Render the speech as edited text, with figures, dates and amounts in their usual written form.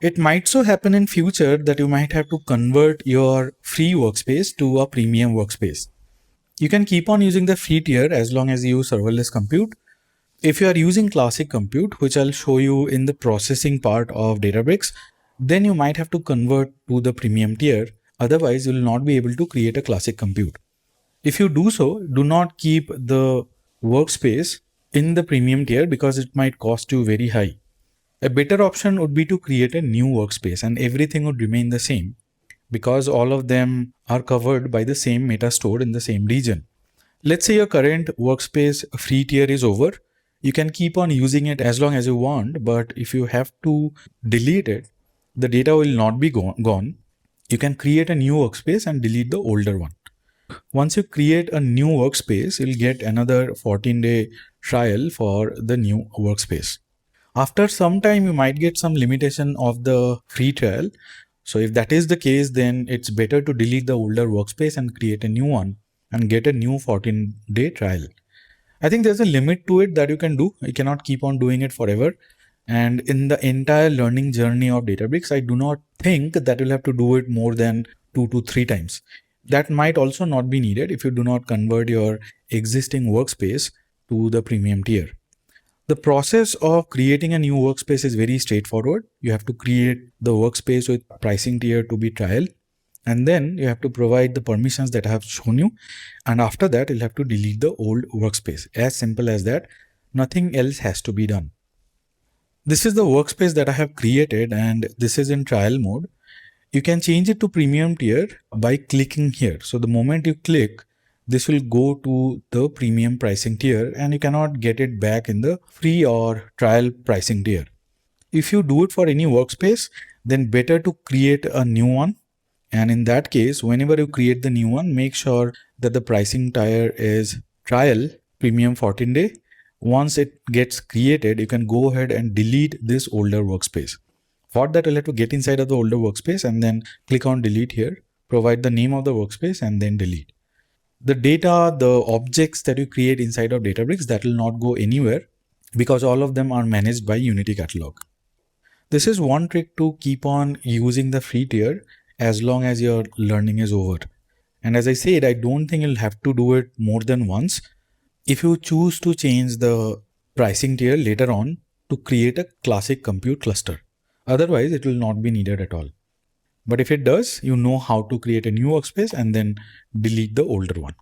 It might so happen in future that you might have to convert your free workspace to a premium workspace. You can keep on using the free tier as long as you use serverless compute. If you are using classic compute, which I'll show you in the processing part of Databricks, then you might have to convert to the premium tier. Otherwise, you will not be able to create a classic compute. If you do so, do not keep the workspace in the premium tier because it might cost you very high. A better option would be to create a new workspace and everything would remain the same because all of them are covered by the same meta store in the same region. Let's say your current workspace free tier is over. You can keep on using it as long as you want, but if you have to delete it, the data will not be gone. You can create a new workspace and delete the older one. Once you create a new workspace, you'll get another 14-day trial for the new workspace. After some time, you might get some limitation of the free trial. So if that is the case, then it's better to delete the older workspace and create a new one and get a new 14-day trial. I think there's a limit to it that you can do. You cannot keep on doing it forever. And in the entire learning journey of Databricks, I do not think that you'll have to do it more than 2 to 3 times. That might also not be needed if you do not convert your existing workspace to the premium tier. The process of creating a new workspace is very straightforward. You have to create the workspace with pricing tier to be trial. And then you have to provide the permissions that I have shown you. And after that, you'll have to delete the old workspace. As simple as that. Nothing else has to be done. This is the workspace that I have created and this is in trial mode. You can change it to premium tier by clicking here. So the moment you click, this will go to the premium pricing tier and you cannot get it back in the free or trial pricing tier. If you do it for any workspace, then better to create a new one. And in that case, whenever you create the new one, make sure that the pricing tier is trial premium 14 day. Once it gets created, you can go ahead and delete this older workspace. For that, you'll have to get inside of the older workspace and then click on delete here, provide the name of the workspace and then delete. The data, the objects that you create inside of Databricks, that will not go anywhere because all of them are managed by Unity Catalog. This is one trick to keep on using the free tier as long as your learning is over. And as I said, I don't think you'll have to do it more than once. If you choose to change the pricing tier later on to create a classic compute cluster, otherwise it will not be needed at all. But if it does, you know how to create a new workspace and then delete the older one.